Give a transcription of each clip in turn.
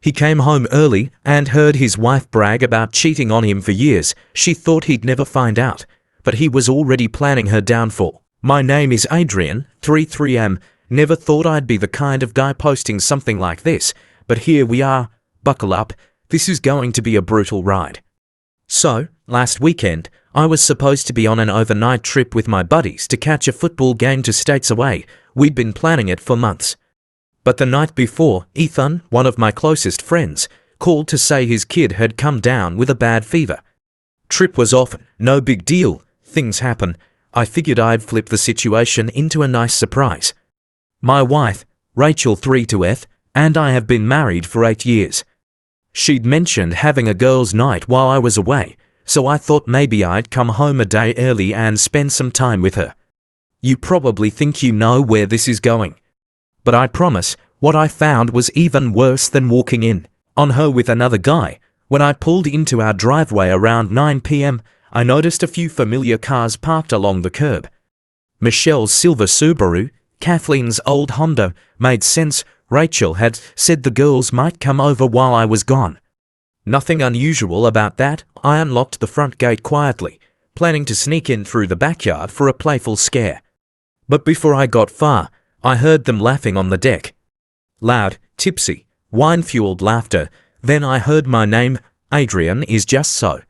He came home early and heard his wife brag about cheating on him for years. She thought he'd never find out, but he was already planning her downfall. My name is Adrian, 33M. Never thought I'd be the kind of guy posting something like this, but here we are. Buckle up, this is going to be a brutal ride. So, last weekend, I was supposed to be on an overnight trip with my buddies to catch a football game 2 states away. We'd been planning it for months. But the night before, Ethan, one of my closest friends, called to say his kid had come down with a bad fever. Trip was off, no big deal, things happen. I figured I'd flip the situation into a nice surprise. My wife, Rachel 32F, and I have been married for 8 years. She'd mentioned having a girls' night while I was away, so I thought maybe I'd come home a day early and spend some time with her. You probably think you know where this is going. But I promise, what I found was even worse than walking in on her with another guy. When I pulled into our driveway around 9 p.m., I noticed a few familiar cars parked along the curb. Michelle's silver Subaru, Kathleen's old Honda, made sense. Rachel had said the girls might come over while I was gone. Nothing unusual about that. I unlocked the front gate quietly, planning to sneak in through the backyard for a playful scare. But before I got far, I heard them laughing on the deck. Loud, tipsy, wine-fueled laughter. Then I heard my name. Adrian is just so.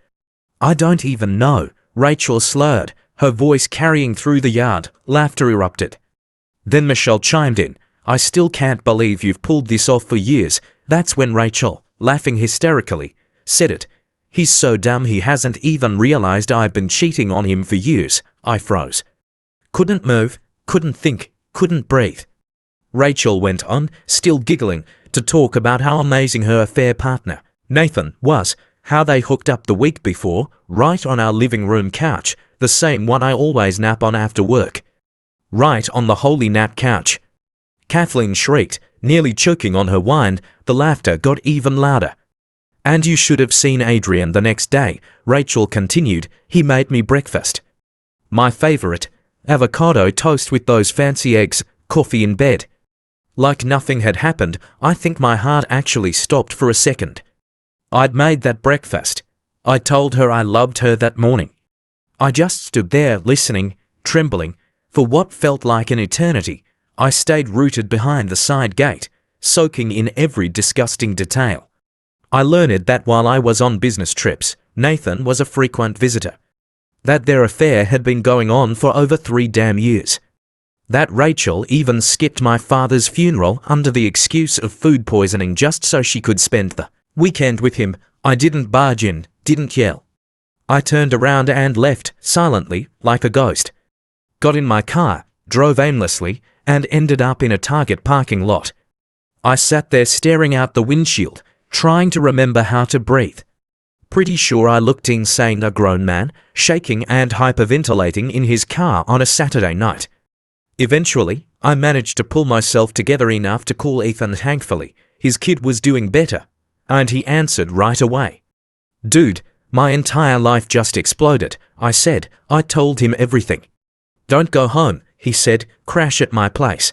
I don't even know. Rachel slurred, her voice carrying through the yard. Laughter erupted. Then Michelle chimed in. I still can't believe you've pulled this off for years. That's when Rachel, laughing hysterically, said it. He's so dumb he hasn't even realized I've been cheating on him for years. I froze. Couldn't move, couldn't think, couldn't breathe. Rachel went on, still giggling, to talk about how amazing her affair partner, Nathan, was, how they hooked up the week before, right on our living room couch, the same one I always nap on after work. Right on the holy nap couch. Kathleen shrieked, nearly choking on her wine. The laughter got even louder. And you should have seen Adrian the next day, Rachel continued. He made me breakfast. My favorite, avocado toast with those fancy eggs, coffee in bed. Like nothing had happened. I think my heart actually stopped for a second. I'd made that breakfast. I told her I loved her that morning. I just stood there listening, trembling. For what felt like an eternity, I stayed rooted behind the side gate, soaking in every disgusting detail. I learned that while I was on business trips, Nathan was a frequent visitor. That their affair had been going on for over 3 damn years. That Rachel even skipped my father's funeral under the excuse of food poisoning just so she could spend the weekend with him. I didn't barge in, didn't yell. I turned around and left, silently, like a ghost. Got in my car, drove aimlessly, and ended up in a Target parking lot. I sat there staring out the windshield, trying to remember how to breathe. Pretty sure I looked insane, a grown man, shaking and hyperventilating in his car on a Saturday night. Eventually, I managed to pull myself together enough to call Ethan. Thankfully, his kid was doing better, and he answered right away. Dude, my entire life just exploded, I said. I told him everything. Don't go home, he said, crash at my place.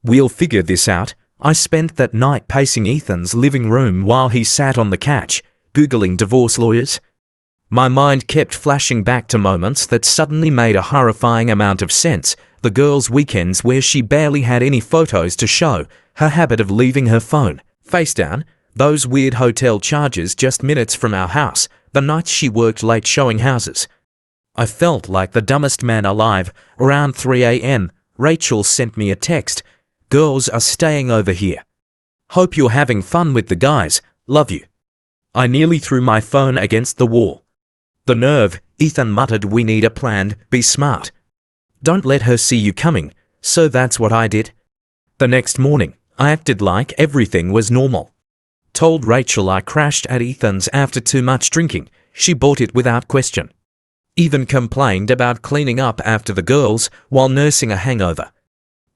We'll figure this out. I spent that night pacing Ethan's living room while he sat on the couch, Googling divorce lawyers. My mind kept flashing back to moments that suddenly made a horrifying amount of sense. The girls' weekends where she barely had any photos to show, her habit of leaving her phone face down, those weird hotel charges just minutes from our house, the nights she worked late showing houses. I felt like the dumbest man alive. Around 3 a.m., Rachel sent me a text. Girls are staying over here. Hope you're having fun with the guys. Love you. I nearly threw my phone against the wall. The nerve, Ethan muttered. We need a plan. Be smart. Don't let her see you coming. So that's what I did. The next morning, I acted like everything was normal. Told Rachel I crashed at Ethan's after too much drinking. She bought it without question. Even complained about cleaning up after the girls while nursing a hangover.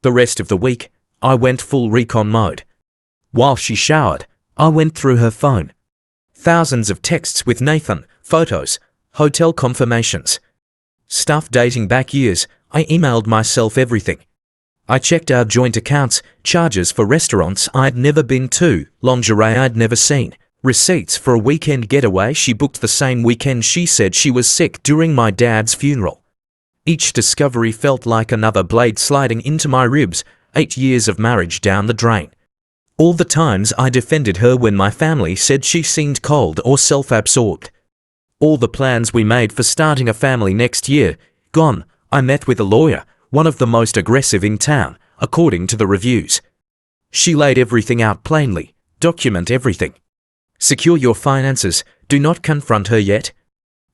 The rest of the week, I went full recon mode. While she showered, I went through her phone. Thousands of texts with Nathan, photos, hotel confirmations. Stuff dating back years. I emailed myself everything. I checked our joint accounts, charges for restaurants I'd never been to, lingerie I'd never seen, receipts for a weekend getaway she booked the same weekend she said she was sick during my dad's funeral. Each discovery felt like another blade sliding into my ribs, 8 years of marriage down the drain. All the times I defended her when my family said she seemed cold or self-absorbed. All the plans we made for starting a family next year, gone. I met with a lawyer, one of the most aggressive in town, according to the reviews. She laid everything out plainly. Document everything. Secure your finances. Do not confront her yet.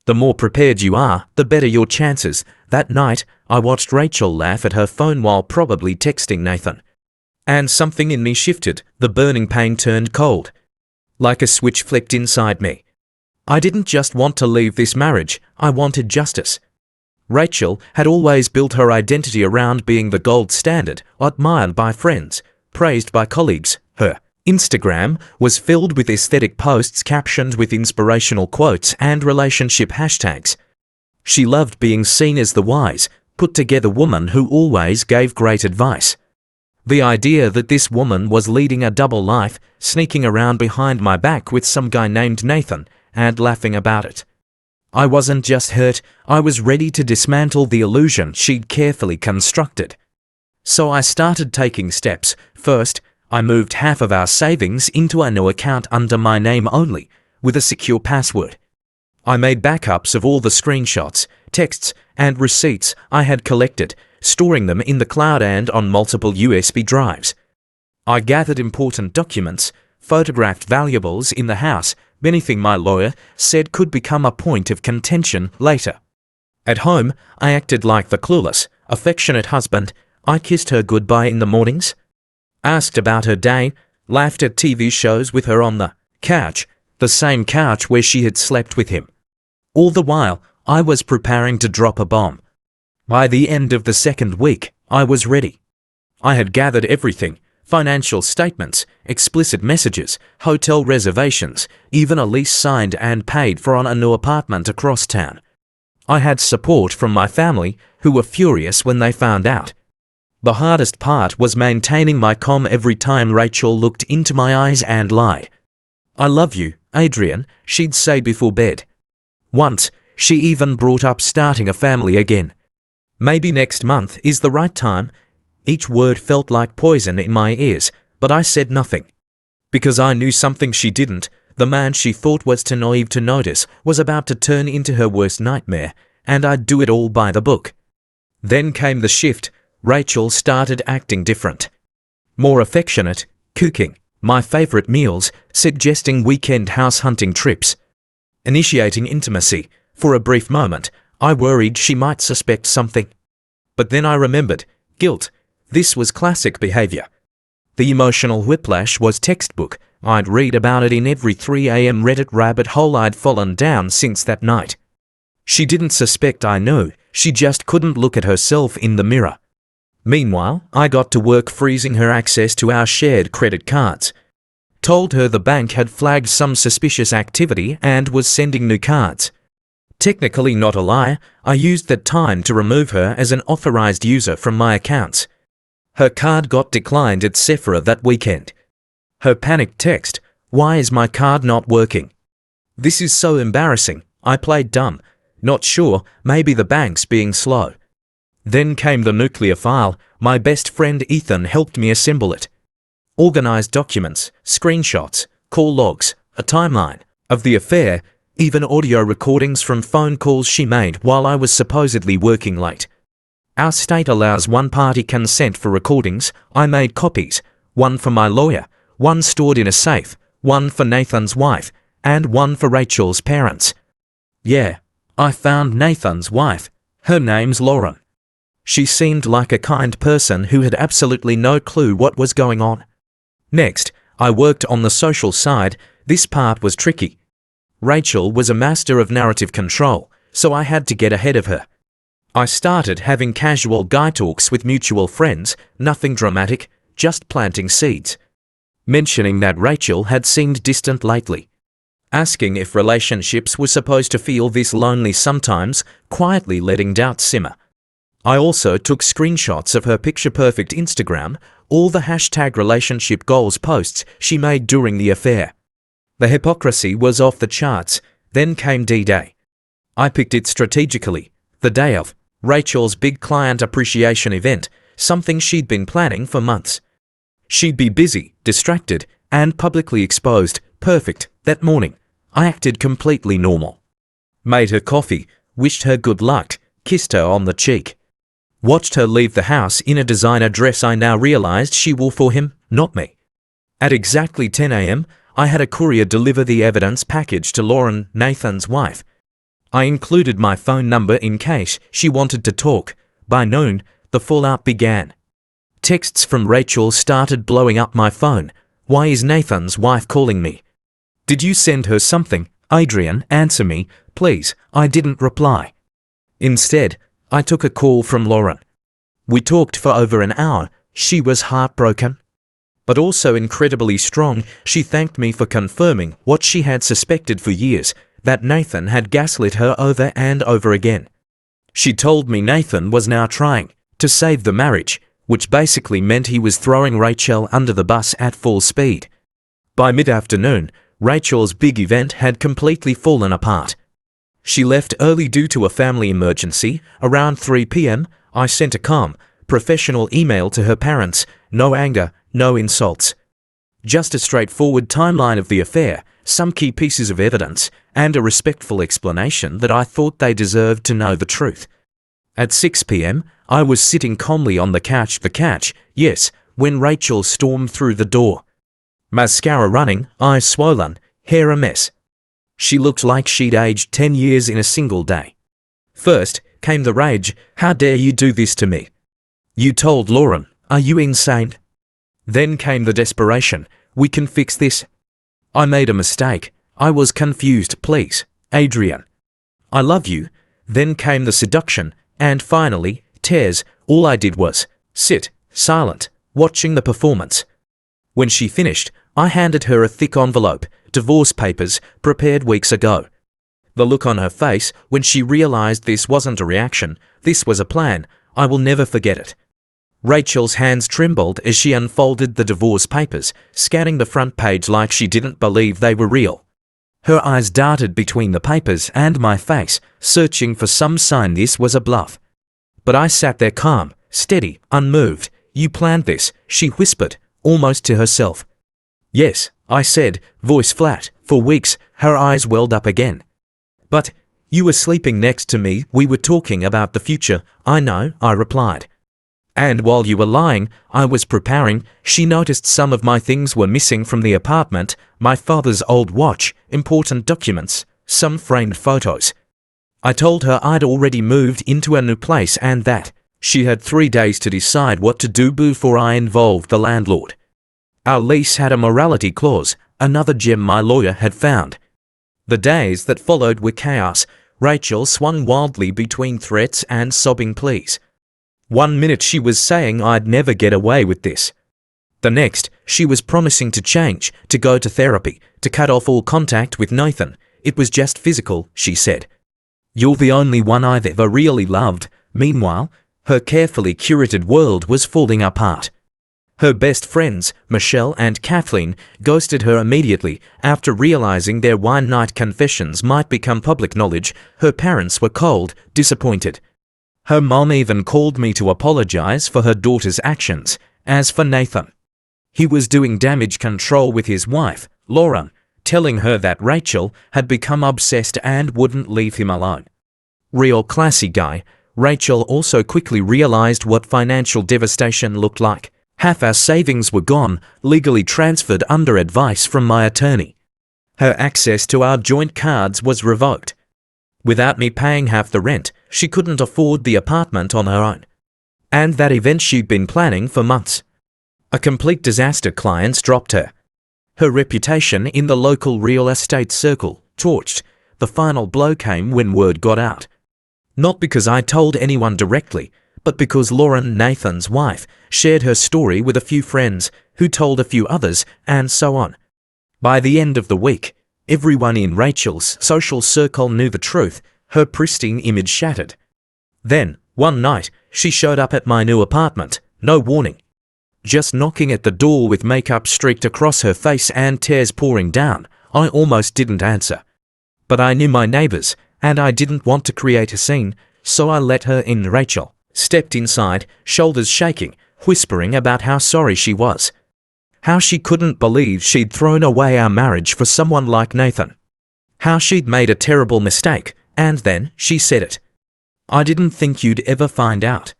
The more prepared you are, the better your chances. That night, I watched Rachel laugh at her phone while probably texting Nathan. And something in me shifted. The burning pain turned cold. Like a switch flicked inside me. I didn't just want to leave this marriage, I wanted justice. Rachel had always built her identity around being the gold standard, admired by friends, praised by colleagues. Her Instagram was filled with aesthetic posts captioned with inspirational quotes and relationship hashtags. She loved being seen as the wise, put-together woman who always gave great advice. The idea that this woman was leading a double life, sneaking around behind my back with some guy named Nathan, and laughing about it. I wasn't just hurt, I was ready to dismantle the illusion she'd carefully constructed. So I started taking steps. First, I moved half of our savings into a new account under my name only, with a secure password. I made backups of all the screenshots, texts, and receipts I had collected, storing them in the cloud and on multiple USB drives. I gathered important documents, photographed valuables in the house, anything my lawyer said could become a point of contention later. At home, I acted like the clueless, affectionate husband. I kissed her goodbye in the mornings, asked about her day, laughed at TV shows with her on the couch, the same couch where she had slept with him. All the while, I was preparing to drop a bomb. By the end of the second week, I was ready. I had gathered everything. Financial statements, explicit messages, hotel reservations, even a lease signed and paid for on a new apartment across town. I had support from my family, who were furious when they found out. The hardest part was maintaining my calm every time Rachel looked into my eyes and lied. "I love you, Adrian," she'd say before bed. Once, she even brought up starting a family again. "Maybe next month is the right time." Each word felt like poison in my ears, but I said nothing. Because I knew something she didn't. The man she thought was too naive to notice was about to turn into her worst nightmare, and I'd do it all by the book. Then came the shift. Rachel started acting different. More affectionate, cooking my favorite meals, suggesting weekend house hunting trips, initiating intimacy. For a brief moment, I worried she might suspect something. But then I remembered. Guilt. This was classic behavior. The emotional whiplash was textbook. I'd read about it in every 3 a.m. Reddit rabbit hole I'd fallen down since that night. She didn't suspect I knew, she just couldn't look at herself in the mirror. Meanwhile, I got to work freezing her access to our shared credit cards. Told her the bank had flagged some suspicious activity and was sending new cards. Technically not a lie, I used that time to remove her as an authorized user from my accounts. Her card got declined at Sephora that weekend. Her panicked text, "Why is my card not working? This is so embarrassing." I played dumb. Not sure, maybe the bank's being slow. Then came the nuclear file. My best friend Ethan helped me assemble it. Organized documents, screenshots, call logs, a timeline of the affair, even audio recordings from phone calls she made while I was supposedly working late. Our state allows one-party consent for recordings. I made copies, one for my lawyer, one stored in a safe, one for Nathan's wife, and one for Rachel's parents. Yeah, I found Nathan's wife. Her name's Lauren. She seemed like a kind person who had absolutely no clue what was going on. Next, I worked on the social side. This part was tricky. Rachel was a master of narrative control, so I had to get ahead of her. I started having casual guy talks with mutual friends, nothing dramatic, just planting seeds. Mentioning that Rachel had seemed distant lately. Asking if relationships were supposed to feel this lonely sometimes, quietly letting doubt simmer. I also took screenshots of her picture-perfect Instagram, all the hashtag relationship goals posts she made during the affair. The hypocrisy was off the charts. Then came D-Day. I picked it strategically, the day of Rachel's big client appreciation event, something she'd been planning for months. She'd be busy, distracted, and publicly exposed. Perfect. That morning, I acted completely normal. Made her coffee, wished her good luck, kissed her on the cheek. Watched her leave the house in a designer dress I now realized she wore for him, not me. At exactly 10 a.m., I had a courier deliver the evidence package to Lauren, Nathan's wife. I included my phone number in case she wanted to talk. By noon, the fallout began. Texts from Rachel started blowing up my phone. Why is Nathan's wife calling me? Did you send her something? Adrian, answer me, please. I didn't reply. Instead, I took a call from Lauren. We talked for over an hour. She was heartbroken, but also incredibly strong. She thanked me for confirming what she had suspected for years, that Nathan had gaslit her over and over again. She told me Nathan was now trying to save the marriage, which basically meant he was throwing Rachel under the bus at full speed. By mid-afternoon, Rachel's big event had completely fallen apart. She left early due to a family emergency. Around 3 p.m., I sent a calm, professional email to her parents. No anger, no insults. Just a straightforward timeline of the affair, some key pieces of evidence, and a respectful explanation that I thought they deserved to know the truth. At 6 p.m., I was sitting calmly on the couch, yes, when Rachel stormed through the door. Mascara running, eyes swollen, hair a mess. She looked like she'd aged 10 years in a single day. First came the rage. How dare you do this to me? You told Lauren. Are you insane? Then came the desperation. We can fix this. I made a mistake. I was confused. Please, Adrian. I love you. Then came the seduction, and finally, tears. All I did was sit, silent, watching the performance. When she finished, I handed her a thick envelope, divorce papers, prepared weeks ago. The look on her face when she realized this wasn't a reaction, this was a plan, I will never forget it. Rachel's hands trembled as she unfolded the divorce papers, scanning the front page like she didn't believe they were real. Her eyes darted between the papers and my face, searching for some sign this was a bluff. But I sat there calm, steady, unmoved. You planned this, she whispered, almost to herself. Yes, I said, voice flat. For weeks, her eyes welled up again. But you were sleeping next to me, we were talking about the future. I know, I replied. And while you were lying, I was preparing. She noticed some of my things were missing from the apartment, my father's old watch, important documents, some framed photos. I told her I'd already moved into a new place and that she had 3 days to decide what to do before I involved the landlord. Our lease had a morality clause, another gem my lawyer had found. The days that followed were chaos. Rachel swung wildly between threats and sobbing pleas. 1 minute she was saying I'd never get away with this. The next, she was promising to change, to go to therapy, to cut off all contact with Nathan. It was just physical, she said. You're the only one I've ever really loved. Meanwhile, her carefully curated world was falling apart. Her best friends, Michelle and Kathleen, ghosted her immediately after realizing their wine night confessions might become public knowledge. Her parents were cold, disappointed. Her mom even called me to apologize for her daughter's actions. As for Nathan, he was doing damage control with his wife, Lauren, telling her that Rachel had become obsessed and wouldn't leave him alone. Real classy guy. Rachel also quickly realized what financial devastation looked like. Half our savings were gone, legally transferred under advice from my attorney. Her access to our joint cards was revoked. Without me paying half the rent, she couldn't afford the apartment on her own. And that event she'd been planning for months. A complete disaster. Clients dropped her. Her reputation in the local real estate circle torched. The final blow came when word got out. Not because I told anyone directly, but because Lauren, Nathan's wife, shared her story with a few friends, who told a few others, and so on. By the end of the week, everyone in Rachel's social circle knew the truth, her pristine image shattered. Then, One night, she showed up at my new apartment, no warning. Just knocking at the door with makeup streaked across her face and tears pouring down, I almost didn't answer. But I knew my neighbors, and I didn't want to create a scene, so I let her in. Rachel stepped inside, shoulders shaking, whispering about how sorry she was. How she couldn't believe she'd thrown away our marriage for someone like Nathan. How she'd made a terrible mistake, and then she said it. I didn't think you'd ever find out.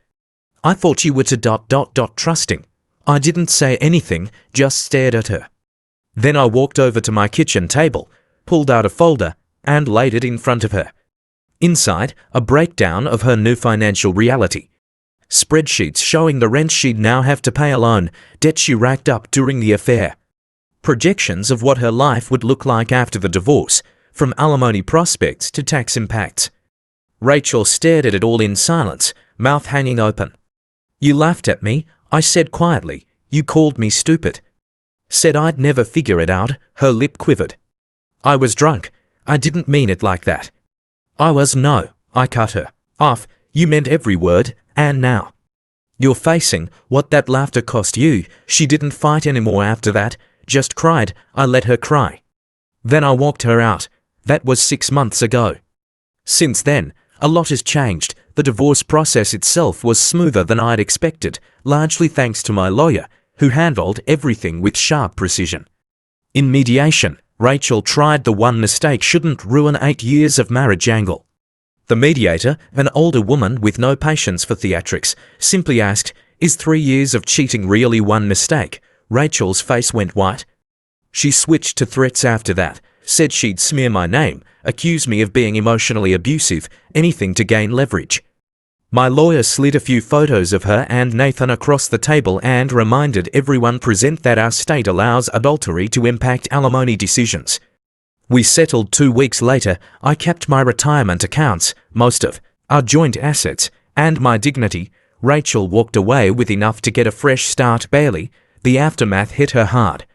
I thought you were to ... trusting. I didn't say anything, just stared at her. Then I walked over to my kitchen table, pulled out a folder, and laid it in front of her. Inside, a breakdown of her new financial reality. Spreadsheets showing the rent she'd now have to pay alone, debt she racked up during the affair. Projections of what her life would look like after the divorce, from alimony prospects to tax impacts. Rachel stared at it all in silence, mouth hanging open. You laughed at me, I said quietly. You called me stupid. Said I'd never figure it out, her lip quivered. I was drunk. I didn't mean it like that. No, I cut her off. You meant every word, and now you're facing what that laughter cost you. She didn't fight anymore after that, just cried. I let her cry. Then I walked her out. That was 6 months ago. Since then, a lot has changed. The divorce process itself was smoother than I'd expected, largely thanks to my lawyer, who handled everything with sharp precision. In mediation, Rachel tried the one mistake shouldn't ruin 8 years of marriage angle. The mediator, an older woman with no patience for theatrics, simply asked, "Is 3 years of cheating really one mistake?" Rachel's face went white. She switched to threats after that, said she'd smear my name, accuse me of being emotionally abusive, anything to gain leverage. My lawyer slid a few photos of her and Nathan across the table and reminded everyone present that our state allows adultery to impact alimony decisions. We settled 2 weeks later. I kept my retirement accounts, most of our joint assets, and my dignity. Rachel walked away with enough to get a fresh start. Barely. The aftermath hit her hard.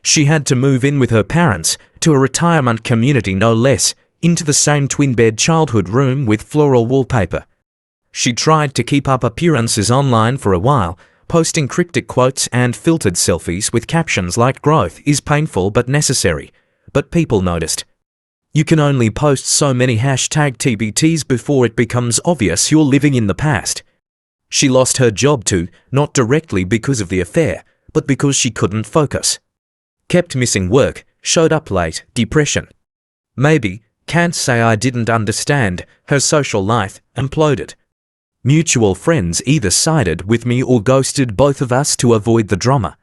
She had to move in with her parents, to a retirement community no less, into the same twin-bed childhood room with floral wallpaper. She tried to keep up appearances online for a while, posting cryptic quotes and filtered selfies with captions like "Growth is painful but necessary." But people noticed. You can only post so many #TBTs before it becomes obvious you're living in the past. She lost her job too, not directly because of the affair, but because she couldn't focus. Kept missing work, showed up late, depression. Maybe, can't say I didn't understand, her social life imploded. Mutual friends either sided with me or ghosted both of us to avoid the drama.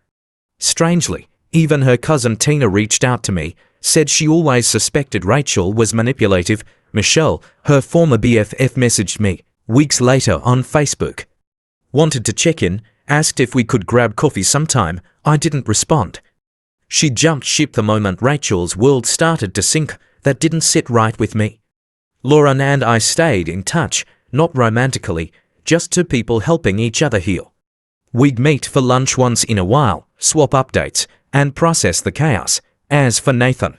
Strangely, even her cousin Tina reached out to me, said she always suspected Rachel was manipulative. Michelle, her former BFF, messaged me weeks later on Facebook. Wanted to check in, asked if we could grab coffee sometime. I didn't respond. She jumped ship the moment Rachel's world started to sink. That didn't sit right with me. Lauren and I stayed in touch, not romantically, just two people helping each other heal. We'd meet for lunch once in a while, swap updates, and process the chaos. As for Nathan,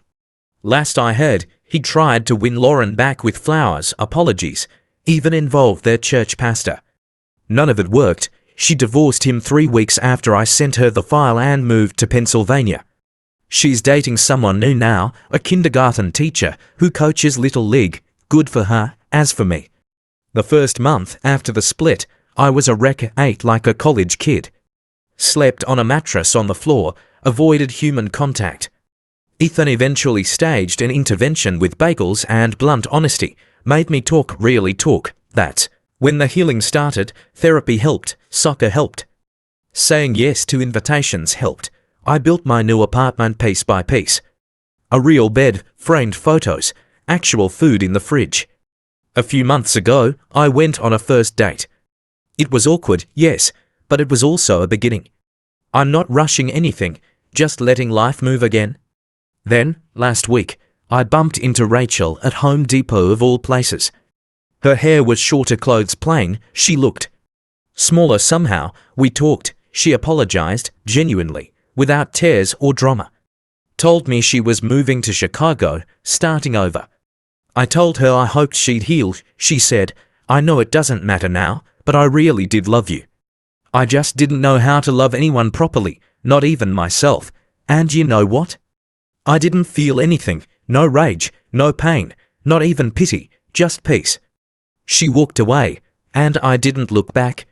last I heard, he tried to win Lauren back with flowers, apologies, even involved their church pastor. None of it worked. She divorced him 3 weeks after I sent her the file and moved to Pennsylvania. She's dating someone new now, a kindergarten teacher who coaches Little League. Good for her. As for me, the first month after the split, I was a wreck. Ate like a college kid. Slept on a mattress on the floor, avoided human contact. Ethan eventually staged an intervention with bagels and blunt honesty, made me talk, really talk. That's when the healing started. Therapy helped, soccer helped. Saying yes to invitations helped. I built my new apartment piece by piece. A real bed, framed photos, actual food in the fridge. A few months ago, I went on a first date. It was awkward, yes, but it was also a beginning. I'm not rushing anything, just letting life move again. Then, last week, I bumped into Rachel at Home Depot of all places. Her hair was shorter, clothes plain. She looked smaller somehow. We talked. She apologized, genuinely, without tears or drama. Told me she was moving to Chicago, starting over. I told her I hoped she'd heal. She said, I know it doesn't matter now, but I really did love you. I just didn't know how to love anyone properly, not even myself. And you know what? I didn't feel anything, no rage, no pain, not even pity, just peace. She walked away, and I didn't look back.